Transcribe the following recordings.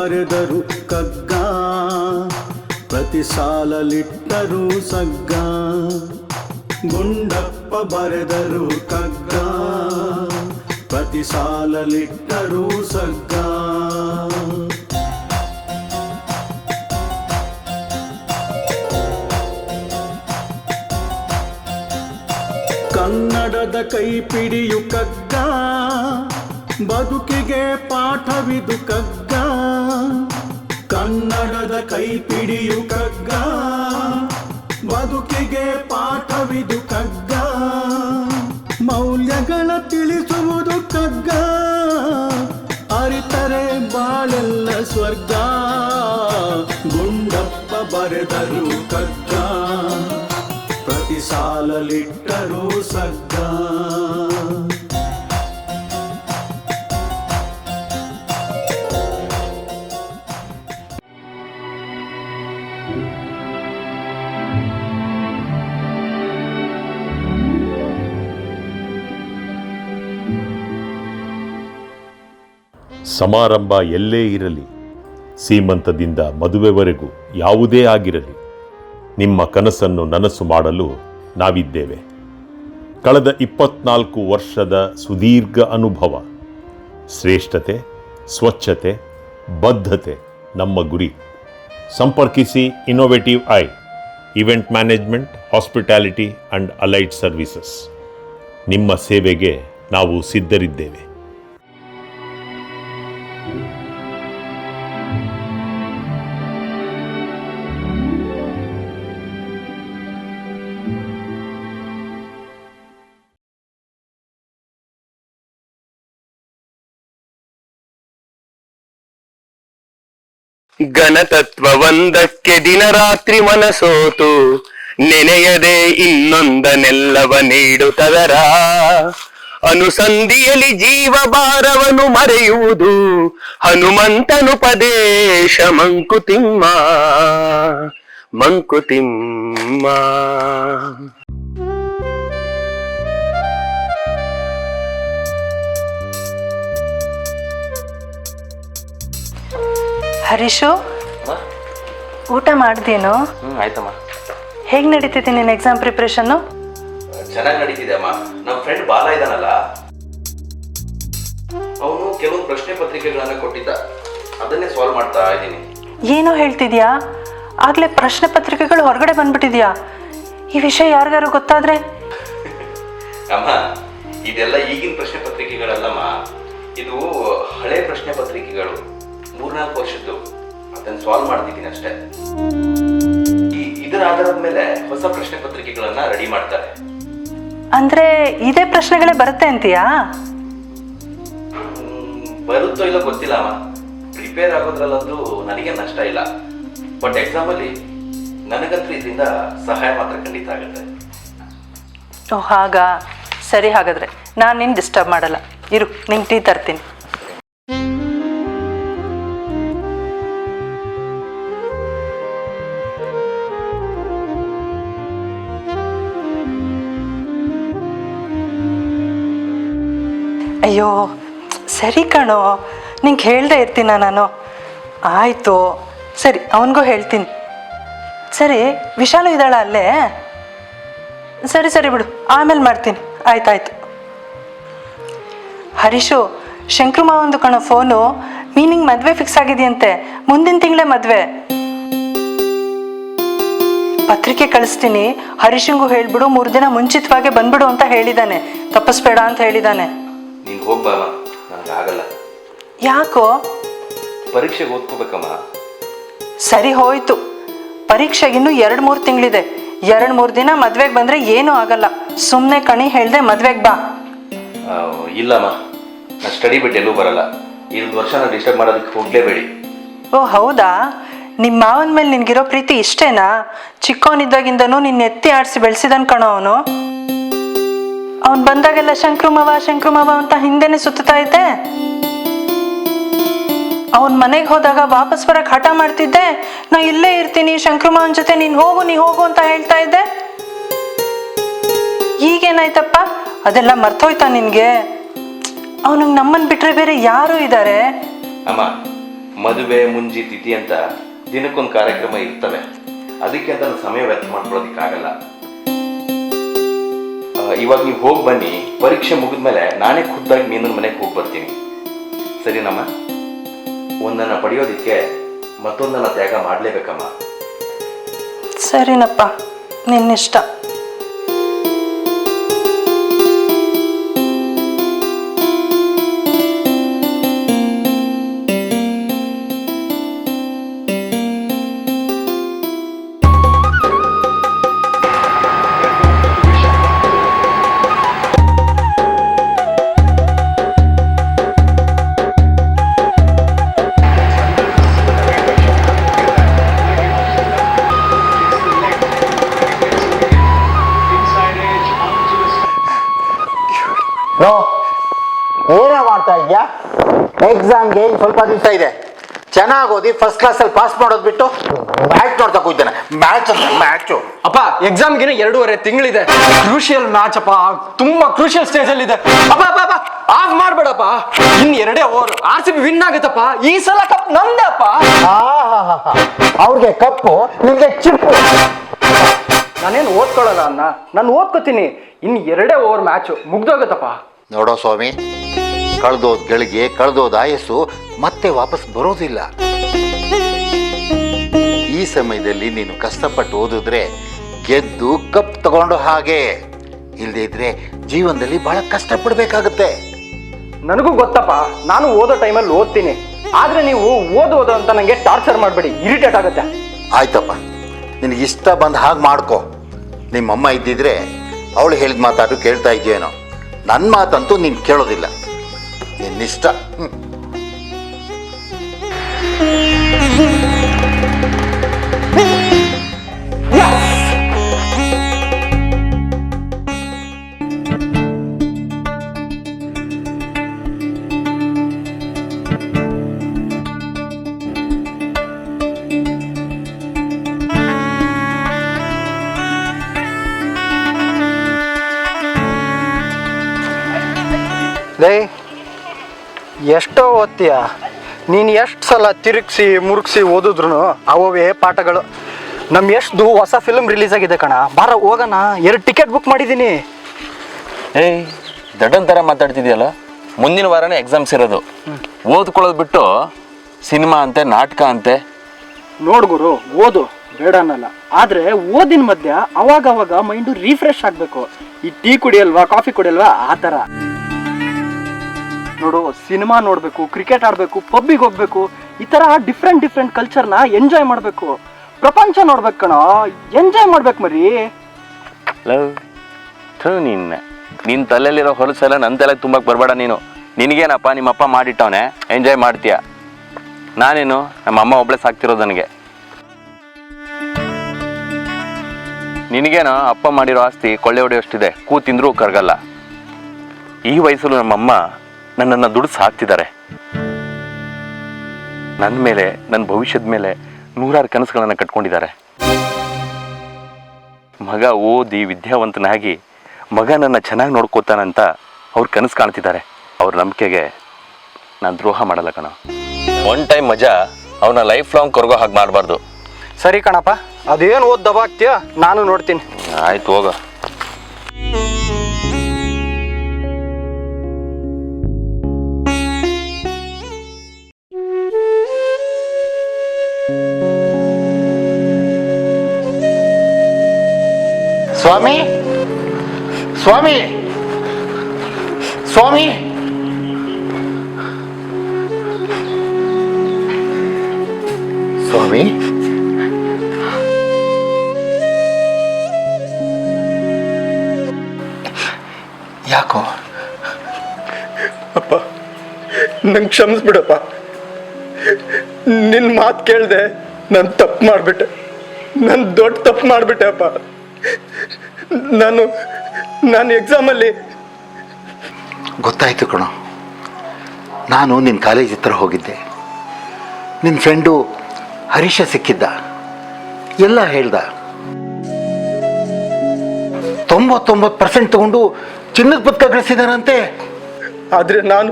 ಬರೆದರು ಕಗ್ಗ, ಪ್ರತಿ ಸಾಲಲಿಟ್ಟರು ಸಗ್ಗ. ಗುಂಡಪ್ಪ ಬರೆದರು ಕಗ್ಗ, ಪ್ರತಿ ಸಾಲಲಿಟ್ಟರು ಸಗ್ಗ. ಕನ್ನಡದ ಕೈಪಿಡಿಯು ಕಗ್ಗ, ಬದುಕಿಗೆ ಪಾಠವಿದು ಕಗ್ಗ. ಕನ್ನಡದ ಕೈಪಿಡಿಯು ಕಗ್ಗ, ಬದುಕಿಗೆ ಪಾಠವಿದು ಕಗ್ಗ. ಮೌಲ್ಯಗಳ ತಿಳಿಸುವುದು ಕಗ್ಗ, ಅರಿತರೆ ಬಾಳೆಲ್ಲ ಸ್ವರ್ಗ. ಗುಂಡಪ್ಪ ಬರೆದರು ಕಗ್ಗ, ಪ್ರತಿ ಸಾಲಲಿಟ್ಟರು ಸಗ್ಗ. ಸಮಾರಂಭ ಎಲ್ಲೇ ಇರಲಿ, ಸೀಮಂತದಿಂದ ಮದುವೆವರೆಗೂ ಯಾವುದೇ ಆಗಿರಲಿ, ನಿಮ್ಮ ಕನಸನ್ನು ನನಸು ಮಾಡಲು ನಾವಿದ್ದೇವೆ. ಕಳೆದ 24 ವರ್ಷದ ಸುದೀರ್ಘ ಅನುಭವ, ಶ್ರೇಷ್ಠತೆ, ಸ್ವಚ್ಛತೆ, ಬದ್ಧತೆ ನಮ್ಮ ಗುರಿ. ಸಂಪರ್ಕಿಸಿ innovative I event management, hospitality and allied services. ನಿಮ್ಮ ಸೇವೆಗೆ ನಾವು ಸಿದ್ಧರಿದ್ದೇವೆ. ಘನತತ್ವವೊಂದಕ್ಕೆ ದಿನರಾತ್ರಿ ಮನಸೋತು, ನೆನೆಯದೆ ಇನ್ನೊಂದನೆಲ್ಲವ ನೀಡುತ್ತದರ. ಅನುಸಂಧಿಯಲ್ಲಿ ಜೀವ ಭಾರವನ್ನು ಮರೆಯುವುದು ಹನುಮಂತನುಪದೇಶ ಮಂಕುತಿಮ್ಮ ಮಂಕುತಿಮ್ಮ. ಹರೀಶು, ಊಟ ಮಾಡ್ದೇನೋ? ಆಯ್ತಮ್ಮ. ಹೇಗೆ ನಡೀತಿದೆ ನಿನ್ನ ಎಕ್ಸಾಮ್ ಪ್ರಿಪ್ರೇಷನ್ನು? ಚೆನ್ನಾಗಿ ನಡೀತಿದೆ ಅಮ್ಮ. ನಮ್ಮ ಫ್ರೆಂಡ್ ಬಾಲ ಇದಾನಲ್ಲ, ಅವನು ಕೆಲವು ಪ್ರಶ್ನೆ ಪತ್ರಿಕೆಗಳನ್ನ ಕೊಟ್ಟಿದ್ದ, ಅದನ್ನೇ ಸಾಲ್ವ್ ಮಾಡ್ತಾ ಇದ್ದೀನಿ. ಏನೋ ಹೇಳ್ತಿದ್ಯಾ? ಆಗ್ಲೇ ಪ್ರಶ್ನೆ ಪತ್ರಿಕೆಗಳು ಹೊರಗಡೆ ಬಂದ್ಬಿಟ್ಟಿದ್ಯಾ? ಈ ವಿಷಯ ಯಾರಿಗಾರು ಗೊತ್ತಾದ್ರೆ? ಅಮ್ಮ, ಇದೆಲ್ಲ ಈಗಿನ ಪ್ರಶ್ನೆ ಪತ್ರಿಕೆಗಳಲ್ಲಮ್ಮ, ಇದು ಹಳೆ ಪ್ರಶ್ನೆ ಪತ್ರಿಕೆಗಳು, 3-4 ವರ್ಷದ್ದು. ಅದನ್ನು ಸಾಲ್ವ್ ಮಾಡ್ತಿದ್ದೀನಿ ಅಷ್ಟೇ. ಇದರ ಆಧಾರದ ಮೇಲೆ ಹೊಸ ಪ್ರಶ್ನೆ ಪತ್ರಿಕೆಗಳನ್ನ ರೆಡಿ ಮಾಡ್ತಾರೆ. ಅಂದ್ರೆ ಇದೇ ಪ್ರಶ್ನೆಗಳೇ ಬರುತ್ತೆ ಅಂತೀಯಾ? ಬರುತ್ತೋ ಇಲ್ಲ ಗೊತ್ತಿಲ್ಲ ಅಮ್ಮ. ಪ್ರಿಪೇರ್ ಆಗೋದ್ರಲ್ಲಂತೂ ನನಗೆ ನಷ್ಟ ಇಲ್ಲ, ಬಟ್ ಎಕ್ಸಾಮಲ್ಲಿ ನನಗಂತೂ ಇದರಿಂದ ಸಹಾಯ ಮಾತ್ರ ಖಂಡಿತ ಆಗುತ್ತೆ. ಓ ಹಾಗಾ? ಸರಿ, ಹಾಗಾದ್ರೆ ನಾನು ನಿನ್ನ ಡಿಸ್ಟರ್ಬ್ ಮಾಡಲ್ಲ. ಇರು, ನಿಂಗೆ ಟೀ ತರ್ತೀನಿ. ಅಯ್ಯೋ ಸರಿ ಕಣೋ, ನಿಂಗೆ ಹೇಳ್ದೆ ಇರ್ತೀನ ನಾನು. ಆಯಿತು ಸರಿ, ಅವನಿಗೂ ಹೇಳ್ತೀನಿ. ಸರಿ, ವಿಶಾಲು ಇದ್ದಾಳ ಅಲ್ಲೇ? ಸರಿ ಸರಿ ಬಿಡು, ಆಮೇಲೆ ಮಾಡ್ತೀನಿ. ಆಯ್ತಾಯ್ತು. ಹರೀಶು, ಶಂಕ್ರು ಮಾವಂದು ಕಣೋ ಫೋನು. ಮೀನಿಂಗ್ ಮದುವೆ ಫಿಕ್ಸ್ ಆಗಿದೆಯಂತೆ, ಮುಂದಿನ ತಿಂಗಳೇ ಮದುವೆ. ಪತ್ರಿಕೆ ಕಳಿಸ್ತೀನಿ, ಹರೀಶಂಗೂ ಹೇಳ್ಬಿಡು, 3 ದಿನ ಮುಂಚಿತವಾಗೆ ಬಂದ್ಬಿಡು ಅಂತ ಹೇಳಿದ್ದಾನೆ. ತಪ್ಪಿಸ್ಬೇಡ ಅಂತ ಹೇಳಿದ್ದಾನೆ. ನೀನು ಹೋಗ್ಬಾ, ನನಗೆ ಆಗಲ್ಲ. ಯಾಕೋ? ಪರೀಕ್ಷೆಗೆ ಓದ್ಕೋಬೇಕಮ್ಮ. ಸರಿ ಹೋಯ್ತು, ಪರೀಕ್ಷೆಗಿನ್ನೂ 2-3 ತಿಂಗಳಿದೆ. 2-3 ದಿನ ಮದ್ವೆಗೆ ಬಂದರೆ ಏನೂ ಆಗಲ್ಲ. ಸುಮ್ಮನೆ ಕಣಿ ಹೇಳ್ದೆ ಮದ್ವೆಗೆ ಬಾ. ಇಲ್ಲಮ್ಮ, ನಾನು ಸ್ಟಡಿ ಬಿಟ್ಟು ಎಲ್ಲೂ ಬರಲ್ಲ. ಈ 1 ವರ್ಷ ನಾನು ಡಿಸ್ಟರ್ಬ್ ಮಾಡೋದಕ್ಕೆ ಹೋಗಲೇಬೇಡಿ. ಓ ಹೌದಾ? ನಿಮ್ಮ ಮಾವನ ಮೇಲೆ ನಿನ್ಗಿರೋ ಪ್ರೀತಿ ಇಷ್ಟೇನಾ? ಚಿಕ್ಕವನಿದ್ದಾಗಿಂದನೂ ನಿನ್ನ ಎತ್ತಿ ಆಡಿಸಿ ಬೆಳೆಸಿದನ್ ಕಣೋ ಅವನು. ಅವನು ಬಂದಾಗೆಲ್ಲ ಶಂಕ್ರು ಮಾವ ಅಂತ ಹಿಂದೆನೆ ಸುತ್ತಾ ಇದ್ದೆ. ಅವನ ಮನೆಗೆ ಹೋದಾಗ ವಾಪಸ್ ಬರಕ್ಕೆ ಹಠ ಮಾಡ್ತಿದ್ದೆ. ನಾ ಇಲ್ಲೇ ಇರ್ತೀನಿ, ಶಂಕ್ರು ಮಾವನ ಜೊತೆ ನೀ ಹೋಗು ಅಂತ ಹೇಳ್ತಾ ಇದ್ದೆ. ಈಗೇನಾಯ್ತಪ್ಪ? ಅದೆಲ್ಲ ಮರ್ತೋಯ್ತಾ ನಿನ್ಗೆ? ಅವನಿಗೆ ನಮ್ಮನ್ ಬಿಟ್ರೆ ಬೇರೆ ಯಾರು ಇದ್ದಾರೆ? ಅಮ್ಮ, ಮದುವೆ ಮುಂಜಿ ತಿಥಿ ಅಂತ ದಿನಕ್ಕೊಂದು ಕಾರ್ಯಕ್ರಮ ಇರ್ತವೆ. ಅದಕ್ಕೆ ಅಂತ ನಾನು ಸಮಯ ವ್ಯರ್ಥ ಮಾಡ್ಕೊಳ್ಳೋದಕ್ಕಾಗಲ್ಲ. ಇವಾಗ ನೀವು ಹೋಗಿ ಬನ್ನಿ, ಪರೀಕ್ಷೆ ಮುಗಿದ್ಮೇಲೆ ನಾನೇ ಖುದ್ದಾಗಿ ಮೀನನ ಮನೆಗೆ ಹೋಗಿ ಬರ್ತೀನಿ. ಸರಿನಮ್ಮ? ಒಂದನ್ನು ಪಡೆಯೋದಕ್ಕೆ ಮತ್ತೊಂದನ್ನು ತ್ಯಾಗ ಮಾಡಲೇಬೇಕಮ್ಮ. ಸರಿನಪ್ಪ, ನಿನ್ನಿಷ್ಟ. ಏನೇ ಮಾಡ್ತಾ ಇದೆಯಾ? ಎಕ್ಸಾಮ್ಗೆ ಇನ್ನು ಸ್ವಲ್ಪ ದಿವಸ ಇದೆ. ಚೆನ್ನಾಗಿ ಓದಿ ಫಸ್ಟ್ ಕ್ಲಾಸಲ್ಲಿ ಪಾಸ್ ಮಾಡೋದು ಬಿಟ್ಟು ಮ್ಯಾಚ್ ನೋಡ್ತಾ ಕೂತಾನೆ. ಮ್ಯಾಚು ಅಪ್ಪ, ಎಕ್ಸಾಮ್ಗಿನ 2.5 ತಿಂಗಳಿದೆ. ಕ್ರೂಷಿಯಲ್ ಮ್ಯಾಚ್ ಅಪ್ಪ, ತುಂಬಾ ಕ್ರೂಷಿಯಲ್ ಸ್ಟೇಜ್ ಅಲ್ಲಿ ಇದೆ. ಅಪ್ಪ ಅಪ್ಪ ಅಪ್ಪ ಆಗ್ ಮಾಡ್ಬೇಡಪ್ಪ. ಇನ್ 2 ಓವರ್ RCB ವಿನ್ ಆಗುತ್ತಪ್ಪ. ಈ ಸಲ ಕಪ್ ನಮ್ದೇ ಅಪ್ಪ. ಅವ್ರಿಗೆ ಕಪ್ಪು, ನಿಮ್ಗೆ ಚಿಪ್ಪು. ನಾನೇನು ಓದ್ಕೊಳ್ಳಲ್ಲ ಅನ್ನ, ನಾನು ಓದ್ಕೋತೀನಿ. ಇನ್ 2 ಓವರ್ ಮ್ಯಾಚ್ ಮುಗ್ದೋಗತ್ತಪ್ಪ. ನೋಡೋ ಸ್ವಾಮಿ, ಕಳೆದೋದ್ ಗಳಿಗೆ ಕಳೆದೋದ ಆಯಸ್ಸು ಮತ್ತೆ ವಾಪಸ್ ಬರೋದಿಲ್ಲ. ಈ ಸಮಯದಲ್ಲಿ ನೀನು ಕಷ್ಟಪಟ್ಟು ಓದಿದ್ರೆ ಗೆದ್ದು ಕಪ್ ತಗೊಂಡು ಹಾಗೆ. ಇಲ್ಲದೆ ಇದ್ರೆ ಜೀವನದಲ್ಲಿ ಬಹಳ ಕಷ್ಟಪಡ್ಬೇಕಾಗತ್ತೆ. ನನಗೂ ಗೊತ್ತಪ್ಪ, ನಾನು ಓದೋ ಟೈಮಲ್ಲಿ ಓದ್ತೀನಿ. ಆದ್ರೆ ನೀವು ಓದೋದು ಅಂತ ನಂಗೆ ಟಾರ್ಚರ್ ಮಾಡಬೇಡಿ, ಇರಿಟೇಟ್ ಆಗುತ್ತೆ. ಆಯ್ತಪ್ಪ, ನಿನಗೆ ಇಷ್ಟ ಬಂದ ಹಾಗೆ ಮಾಡ್ಕೊ. ನಿಮ್ಮಮ್ಮ ಇದ್ದಿದ್ರೆ ಅವಳು ಹೇಳಿದ ಮಾತಾಡು ಕೇಳ್ತಾ ಇದೆಯೇನೋ. ನನ್ನ ಮಾತಂತೂ ನೀನು ಕೇಳೋದಿಲ್ಲ. ನಿನ್ನಿಷ್ಟ. ಲೇ, ಎಷ್ಟೋ ಓದ್ತೀಯ ನೀನು. ಎಷ್ಟು ಸಲ ತಿರುಗಿಸಿ ಮುರುಗಿಸಿ ಓದಿದ್ರು ಅವೇ ಪಾಠಗಳು. ನಮ್ಮ ಎಷ್ಟು ಹೊಸ ಫಿಲ್ಮ್ ರಿಲೀಸ್ ಆಗಿದೆ ಕಣ, ಬಾರ ಹೋಗೋಣ. 2 ಟಿಕೆಟ್ ಬುಕ್ ಮಾಡಿದ್ದೀನಿ. ಏಯ್, ದೊಡ್ಡನ್ ಥರ ಮಾತಾಡ್ತಿದ್ಯಲ್ಲ. ಮುಂದಿನ ವಾರನೇ ಎಕ್ಸಾಮ್ಸ್ ಇರೋದು. ಓದ್ಕೊಳ್ಳೋದು ಬಿಟ್ಟು ಸಿನಿಮಾ ಅಂತೆ, ನಾಟಕ ಅಂತೆ. ನೋಡ್ಗುರು, ಓದು ಬೇಡ ಅನ್ನಲ್ಲ. ಆದರೆ ಓದಿನ ಮಧ್ಯ ಅವಾಗ ಮೈಂಡು ರಿಫ್ರೆಶ್ ಆಗಬೇಕು. ಈ ಟೀ ಕುಡಿಯಲ್ವಾ, ಕಾಫಿ ಕುಡಿಯಲ್ವಾ, ಆ ಥರ ನೋಡು. ಸಿನಿಮಾ ನೋಡಬೇಕು, ಕ್ರಿಕೆಟ್ ಆಡಬೇಕು, ಪಬ್ಬಿಗೆ ಹೋಗ್ಬೇಕು. ಈ ಥರ ಡಿಫ್ರೆಂಟ್ ಕಲ್ಚರ್ನ ಎಂಜಾಯ್ ಮಾಡಬೇಕು. ಪ್ರಪಂಚ ನೋಡ್ಬೇಕು ಕಣೋ, ಎಂಜಾಯ್ ಮಾಡ್ಬೇಕು ಮರಿ. ನಿನ್ನ ತಲೆಯಲ್ಲಿರೋ ಹೊಲಸೆಲ್ಲ ನನ್ನ ತಲೆಗೆ ತುಂಬಕ್ಕೆ ಬರಬೇಡ ನೀನು. ನಿನಗೇನಪ್ಪ, ನಿಮ್ಮಪ್ಪ ಮಾಡಿಟ್ಟವನೆ, ಎಂಜಾಯ್ ಮಾಡ್ತೀಯ. ನಾನೇನು ನಮ್ಮ ಅಮ್ಮ ಒಬ್ಬಳೇ ಸಾಕ್ತಿರೋದು ನನಗೆ. ನಿನಗೇನೋ ಅಪ್ಪ ಮಾಡಿರೋ ಆಸ್ತಿ ಕೊಳ್ಳೆ ಹೊಡೆಯೋಷ್ಟಿದೆ, ಕೂತಿಂದ್ರೂ ಕರಗಲ್ಲ. ಈ ವಯಸ್ಸಲ್ಲೂ ನಮ್ಮಮ್ಮ ನನ್ನನ್ನು ದುಡ್ಡು ಸಾಕ್ತಿದ್ದಾರೆ. ನನ್ನ ಮೇಲೆ, ನನ್ನ ಭವಿಷ್ಯದ ಮೇಲೆ 100 ಕನಸುಗಳನ್ನು ಕಟ್ಕೊಂಡಿದ್ದಾರೆ. ಮಗ ಓದಿ ವಿದ್ಯಾವಂತನಾಗಿ ಮಗ ನನ್ನ ಚೆನ್ನಾಗಿ ನೋಡ್ಕೋತಾನಂತ ಅವ್ರು ಕನಸು ಕಾಣ್ತಿದ್ದಾರೆ. ಅವ್ರ ನಂಬಿಕೆಗೆ ನಾನು ದ್ರೋಹ ಮಾಡಲ್ಲ ಕಣ. ಒನ್ ಟೈಮ್ ಮಜಾ ಅವನ ಲೈಫ್ ಲಾಂಗ್ ಕೊರಗೋ ಹಾಗೆ ಮಾಡಬಾರ್ದು. ಸರಿ ಕಣಪ್ಪ, ಅದೇನು ಓದ್ ದಬಾಕ್ತೀಯ, ನಾನು ನೋಡ್ತೀನಿ. ಆಯ್ತು, ಹೋಗ. ಸ್ವಾಮಿ, ಸ್ವಾಮಿ, ಸ್ವಾಮಿ, ಸ್ವಾಮಿ. ಯಾಕೋ? ಅಪ್ಪ, ನಂಗೆ ಕ್ಷಮಿಸ್ಬಿಡಪ್ಪ. ನಿನ್ನ ಮಾತು ಕೇಳಿದೆ, ನಾನು ತಪ್ಪು ಮಾಡಿಬಿಟ್ಟೆ. ನಾನು ದೊಡ್ಡ ತಪ್ಪು ಮಾಡಿಬಿಟ್ಟೆ ಅಪ್ಪ. ನಾನು ಎಕ್ಸಾಮಲ್ಲಿ. ಗೊತ್ತಾಯ್ತು ಕಣೋ. ನಾನು ನಿನ್ನ ಕಾಲೇಜ್ ಹತ್ರ ಹೋಗಿದ್ದೆ. ನಿನ್ನ ಫ್ರೆಂಡು ಹರೀಶ ಸಿಕ್ಕಿದ್ದ, ಎಲ್ಲ ಹೇಳ್ದ. 99% ತಗೊಂಡು ಚಿನ್ನದ ಪದಕ ಗಳಿಸಿದಾನಂತೆ. ಆದರೆ ನಾನು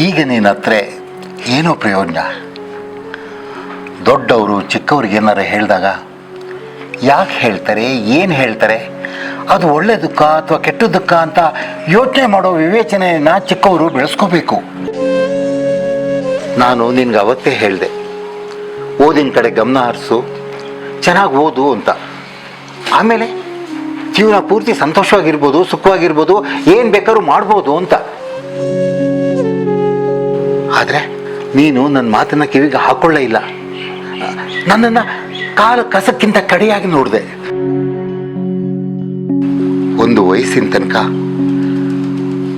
ಈಗ ನೀನು ಹತ್ರ ಏನೋ ಪ್ರಯೋಜನ. ದೊಡ್ಡವರು ಚಿಕ್ಕವ್ರಿಗೆ ಏನಾರ ಹೇಳಿದಾಗ ಯಾಕೆ ಹೇಳ್ತಾರೆ, ಏನು ಹೇಳ್ತಾರೆ, ಅದು ಒಳ್ಳೆ ದುಃಖ ಅಥವಾ ಕೆಟ್ಟ ದುಃಖ ಅಂತ ಯೋಚನೆ ಮಾಡೋ ವಿವೇಚನೆಯನ್ನು ಚಿಕ್ಕವರು ಬೆಳೆಸ್ಕೋಬೇಕು. ನಾನು ನಿನ್ಗೆ ಅವತ್ತೇ ಹೇಳಿದೆ, ಓದಿನ ಕಡೆ ಗಮನ ಹರಿಸು, ಚೆನ್ನಾಗಿ ಓದು ಅಂತ. ಆಮೇಲೆ ಜೀವನ ಪೂರ್ತಿ ಸಂತೋಷವಾಗಿರ್ಬೋದು, ಸುಖವಾಗಿರ್ಬೋದು, ಏನು ಬೇಕಾದ್ರೂ ಮಾಡ್ಬೋದು ಅಂತ. ಆದರೆ ನೀನು ನನ್ನ ಮಾತನ್ನು ಕಿವಿಗೆ ಹಾಕೊಳ್ಳೇ ಇಲ್ಲ. ನನ್ನನ್ನು ಕಾಲ ಕಸಕ್ಕಿಂತ ಕಡೆಯಾಗಿ ನೋಡಿದೆ. ಒಂದು ವಯಸ್ಸಿನ ತನಕ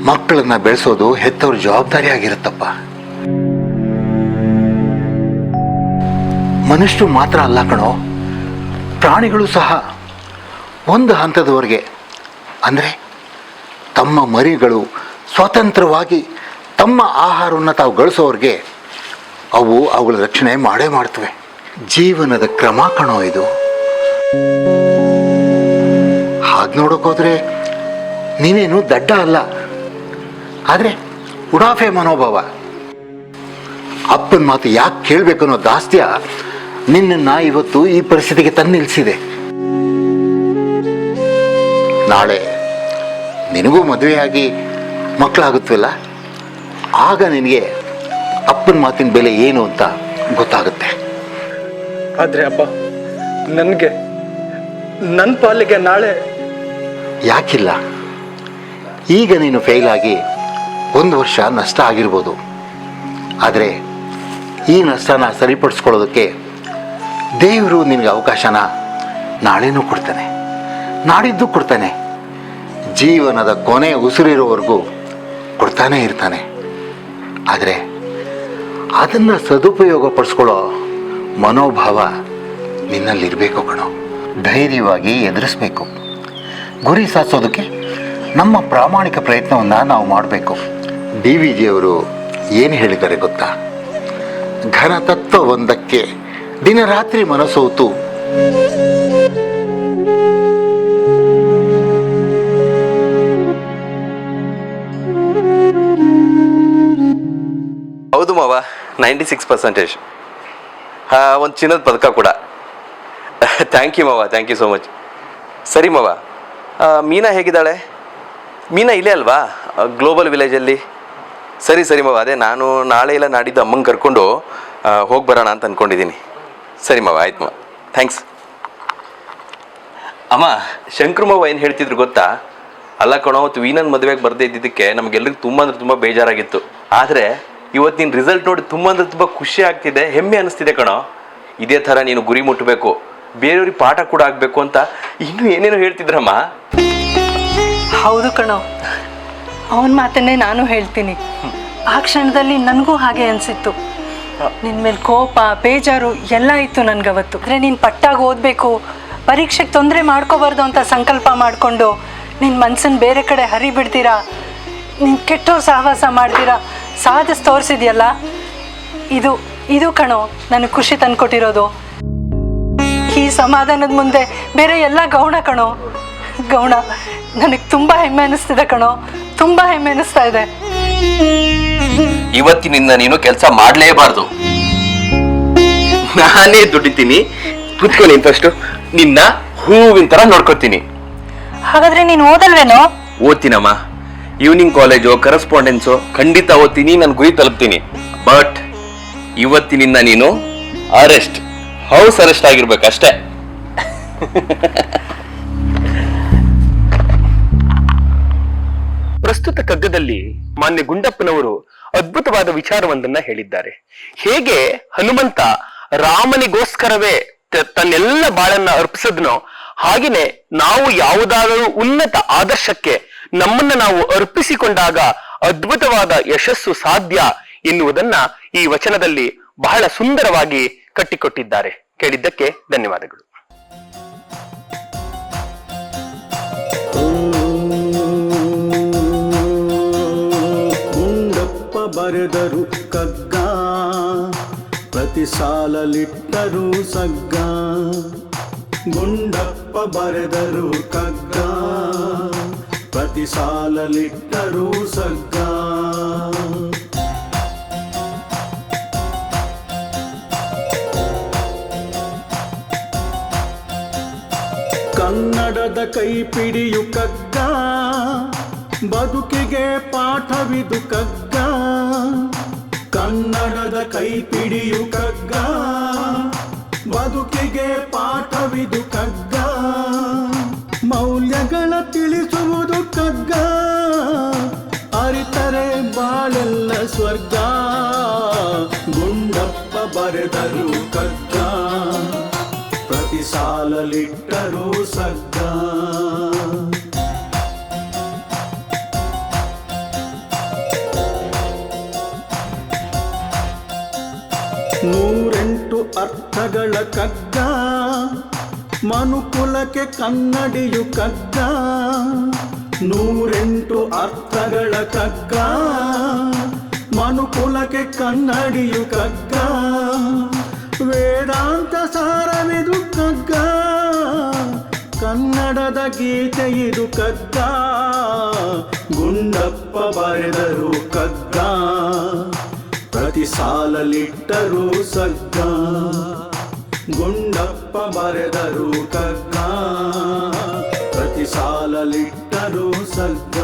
ಮಕ್ಕಳನ್ನ ಬೆಳೆಸೋದು ಹೆತ್ತವ್ರ ಜವಾಬ್ದಾರಿ ಆಗಿರುತ್ತಪ್ಪ. ಮನುಷ್ಯರು ಮಾತ್ರ ಅಲ್ಲ ಕಣೋ, ಪ್ರಾಣಿಗಳು ಸಹ ಒಂದು ಹಂತದವರೆಗೆ, ಅಂದರೆ ತಮ್ಮ ಮರಿಗಳು ಸ್ವತಂತ್ರವಾಗಿ ತಮ್ಮ ಆಹಾರವನ್ನು ತಾವು ಗಳಿಸೋವ್ರಿಗೆ ಅವು ಅವುಗಳ ರಕ್ಷಣೆ ಮಾಡೇ ಮಾಡ್ತವೆ. ಜೀವನದ ಕ್ರಮ ಕಣೋ ಇದು. ಹಾಗೆ ನೋಡೋಕೋದ್ರೆ ನೀನೇನು ದಡ್ಡ ಅಲ್ಲ, ಆದರೆ ಉಡಾಫೆ ಮನೋಭಾವ. ಅಪ್ಪನ ಮಾತು ಯಾಕೆ ಕೇಳಬೇಕು ಅನ್ನೋ ದಾಸ್ತ್ಯ ನಿನ್ನನ್ನು ಇವತ್ತು ಈ ಪರಿಸ್ಥಿತಿಗೆ ತಂದು ನಿಲ್ಲಿಸಿದೆ. ನಾಳೆ ನಿನಗೂ ಮದುವೆಯಾಗಿ ಮಕ್ಕಳಾಗುತ್ತವಲ್ಲ, ಆಗ ನಿನಗೆ ಅಪ್ಪನ ಮಾತಿನ ಬೆಲೆ ಏನು ಅಂತ ಗೊತ್ತಾಗುತ್ತೆ. ಆದರೆ ಅಪ್ಪ, ನನಗೆ ನನ್ನ ಪಾಲಿಗೆ ನಾಳೆ ಯಾಕಿಲ್ಲ? ಈಗ ನೀನು ಫೇಲ್ ಆಗಿ 1 ವರ್ಷ ನಷ್ಟ ಆಗಿರ್ಬೋದು, ಆದರೆ ಈ ನಷ್ಟನ ಸರಿಪಡಿಸ್ಕೊಳ್ಳೋದಕ್ಕೆ ದೇವರು ನಿನಗೆ ಅವಕಾಶನ ನಾಳೆನೂ ಕೊಡ್ತಾನೆ, ನಾಡಿದ್ದು ಕೊಡ್ತಾನೆ, ಜೀವನದ ಕೊನೆ ಉಸಿರಿರೋವರೆಗೂ ಕೊಡ್ತಾನೆ ಇರ್ತಾನೆ. ಆದರೆ ಅದನ್ನು ಸದುಪಯೋಗ ಪಡಿಸ್ಕೊಳ್ಳೋ ಮನೋಭಾವ ನಿನ್ನಲ್ಲಿರಬೇಕು ಕಣೋ. ಧೈರ್ಯವಾಗಿ ಎದುರಿಸ್ಬೇಕು. ಗುರಿ ಸಾಧಿಸೋದಕ್ಕೆ ನಮ್ಮ ಪ್ರಾಮಾಣಿಕ ಪ್ರಯತ್ನವನ್ನು ನಾವು ಮಾಡಬೇಕು. DVG ಅವರು ಏನು ಹೇಳಿದ್ದಾರೆ ಗೊತ್ತಾ? ಘನತತ್ವ ಒಂದಕ್ಕೆ ದಿನರಾತ್ರಿ ಮನಸೋತು. ಹೌದು ಮಾವ, 96%. ಒಂದು ಚಿನ್ನದ ಪದಕ ಕೂಡ. ಥ್ಯಾಂಕ್ ಯು ಮಾವ, ಥ್ಯಾಂಕ್ ಯು ಸೋ ಮಚ್. ಸರಿ ಮಾವ, ಮೀನಾ ಹೇಗಿದ್ದಾಳೆ? ಮೀನಾ ಇಲ್ಲೇ ಅಲ್ವಾ, ಗ್ಲೋಬಲ್ ವಿಲೇಜಲ್ಲಿ? ಸರಿ ಸರಿ ಮಾವ, ಅದೇ ನಾನು ನಾಳೆ ಇಲ್ಲ ನಾಡಿದ್ದು ಅಮ್ಮಂಗೆ ಕರ್ಕೊಂಡು ಹೋಗಿ ಬರೋಣ ಅಂತ ಅಂದ್ಕೊಂಡಿದ್ದೀನಿ. ಸರಿ ಮಾವ, ಆಯ್ತು ಮಾವ, ಥ್ಯಾಂಕ್ಸ್. ಅಮ್ಮ, ಶಂಕರು ಮಾವ ಏನು ಹೇಳ್ತಿದ್ರು ಗೊತ್ತಾ? ಅಲ್ಲ ಕಣೋ, ಅವತ್ತು ವೀನನ್ ಮದುವೆಗೆ ಬರದೇ ಇದ್ದಿದ್ದಕ್ಕೆ ನಮಗೆಲ್ಲರಿಗೂ ತುಂಬ ಅಂದರೆ ತುಂಬ ಬೇಜಾರಾಗಿತ್ತು. ಆದರೆ ಇವತ್ತು ನೀನು ರಿಸಲ್ಟ್ ನೋಡಿ ತುಂಬ ಅಂದರೆ ತುಂಬ ಖುಷಿ ಆಗ್ತಿದೆ, ಹೆಮ್ಮೆ ಅನ್ನಿಸ್ತಿದೆ ಕಣೋ. ಇದೇ ಥರ ನೀನು ಗುರಿ ಮುಟ್ಟಬೇಕು, ಬೇರೆಯವ್ರಿಗೆ ಪಾಠ ಕೂಡ ಆಗಬೇಕು ಅಂತ ಇನ್ನೂ ಏನೇನೋ ಹೇಳ್ತಿದ್ರಮ್ಮ. ಹೌದು ಕಣೋ, ಅವನ ಮಾತನ್ನೇ ನಾನು ಹೇಳ್ತೀನಿ. ಆ ಕ್ಷಣದಲ್ಲಿ ನನಗೂ ಹಾಗೆ ಅನಿಸಿತ್ತು. ನಿನ್ನ ಮೇಲೆ ಕೋಪ, ಬೇಜಾರು ಎಲ್ಲ ಇತ್ತು ನನಗವತ್ತು. ಅಂದರೆ ನೀನು ಪಟ್ಟಾಗಿ ಓದಬೇಕು, ಪರೀಕ್ಷೆಗೆ ತೊಂದರೆ ಮಾಡ್ಕೋಬಾರ್ದು ಅಂತ ಸಂಕಲ್ಪ ಮಾಡಿಕೊಂಡು ನಿನ್ನ ಮನ್ಸನ್ನು ಬೇರೆ ಕಡೆ ಹರಿಬಿಡ್ತೀರಾ, ನೀನು ಕೆಟ್ಟವ್ರ ಸಹವಾಸ ಮಾಡ್ತೀರಾ, ಸಾಧಿಸಿ ತೋರಿಸಿದ್ಯಲ್ಲ, ಇದು ಕಣೋ ನನಗೆ ಖುಷಿ ತಂದುಕೊಟ್ಟಿರೋದು. ಈ ಸಮಾಧಾನದ ಮುಂದೆ ಬೇರೆ ಎಲ್ಲ ಗೌಣ ಕಣೋ, ಗೌಣ. ನನಗೆ ತುಂಬ ಹೆಮ್ಮೆ ಅನ್ನಿಸ್ತಿದೆ ಕಣೋ, ತುಂಬ ಹೆಮ್ಮೆ ಅನ್ನಿಸ್ತಾ ಇದೆ. ಇವತ್ತಿನಿಂದ ನೀನು ಕೆಲಸ ಮಾಡಲೇಬಾರ್ದು. ನಾನೇ ದುಡಿತೀನಿ, ಕುತ್ಕೊ ನೀನು ಫಸ್ಟು. ನಿನ್ನ ಹೂವಿನ ಥರ ನೋಡ್ಕೊತೀನಿ. ಹಾಗಾದ್ರೆ ನೀನು ಓದಲ್ವೇನೋ? ಓದ್ತೀನಮ್ಮ, ಈವ್ನಿಂಗ್ ಕಾಲೇಜು, ಕರೆಸ್ಪಾಂಡೆನ್ಸು ಖಂಡಿತ ಓದ್ತೀನಿ, ನನ್ನ ಗುರಿ ತಲುಪ್ತೀನಿ. ಬಟ್ ಇವತ್ತಿನಿಂದ ನೀನು ಅರೆಸ್ಟ್, ಹೌಸ್ ಅರೆಸ್ಟ್ ಆಗಿರ್ಬೇಕಷ್ಟೇ. ಪ್ರಸ್ತುತ ಕಗ್ಗದಲ್ಲಿ ಮಾನ್ಯ ಗುಂಡಪ್ಪನವರು ಅದ್ಭುತವಾದ ವಿಚಾರವೊಂದನ್ನ ಹೇಳಿದ್ದಾರೆ. ಹೇಗೆ ಹನುಮಂತ ರಾಮನಿಗೋಸ್ಕರವೇ ತನ್ನೆಲ್ಲ ಬಾಳನ್ನ ಅರ್ಪಿಸಿದ್ನೋ, ಹಾಗೇನೆ ನಾವು ಯಾವುದಾದರೂ ಉನ್ನತ ಆದರ್ಶಕ್ಕೆ ನಮ್ಮನ್ನ ನಾವು ಅರ್ಪಿಸಿಕೊಂಡಾಗ ಅದ್ಭುತವಾದ ಯಶಸ್ಸು ಸಾಧ್ಯ ಎನ್ನುವುದನ್ನ ಈ ವಚನದಲ್ಲಿ ಬಹಳ ಸುಂದರವಾಗಿ ಕಟ್ಟಿಕೊಟ್ಟಿದ್ದಾರೆ. ಕೇಳಿದ್ದಕ್ಕೆ ಧನ್ಯವಾದಗಳು. ಗುಂಡಪ್ಪ ಬರೆದರು ಕಗ್ಗ, ಪ್ರತಿ ಸಾಲಲಿಟ್ಟರು ಸಗ್ಗ. ಗುಂಡಪ್ಪ ಬರೆದರು ಕಗ್ಗ, ಪ್ರತಿ ಸಾಲಲಿಟ್ಟರು ಸಗ್ಗ. ಕನ್ನಡದ ಕೈಪಿಡಿಯು ಕಗ್ಗ, ಬದುಕಿಗೆ ಪಾಠವಿದು ಕಗ್ಗ. ಕನ್ನಡದ ಕೈಪಿಡಿಯು ಕಗ್ಗ, ಬದುಕಿಗೆ ಪಾಠವಿದು ಕಗ್ಗ. ಮೌಲ್ಯಗಳ ತಿಳಿಸುವುದು ಕಗ್ಗ, ಅರಿತರೆ ಬಾಳೆಲ್ಲ ಸ್ವರ್ಗ. ಗುಂಡಪ್ಪ ಬರೆದರು ಕಗ್ಗ, ಪ್ರತಿ ಸಾಲಲಿಟ್ಟರು ಸಗ್ಗ. 108 ಅರ್ಥಗಳ ಕಗ್ಗ, ಮನುಕುಲಕ್ಕೆ ಕನ್ನಡಿಯು ಕಗ್ಗ. 108 ಅರ್ಥಗಳ ಕಗ್ಗ, ಮನುಕುಲಕ್ಕೆ ಕನ್ನಡಿಯು ಕಗ್ಗ. ವೇದಾಂತ ಸಾರವಿದು ಕಗ್ಗ, ಕನ್ನಡದ ಗೀತೆ ಇದು ಕಗ್ಗ. ಗುಂಡಪ್ಪ ಬರೆದರು ಕಗ್ಗ, ಪ್ರತಿ ಸಾಲಲಿಟ್ಟರು ಸಗ್ಗ. ಗುಂಡಪ್ಪ ಬರೆದರು ಕಗ್ಗ, ಪ್ರತಿ ಸಾಲಲಿಟ್ಟರು ಸಗ್ಗ.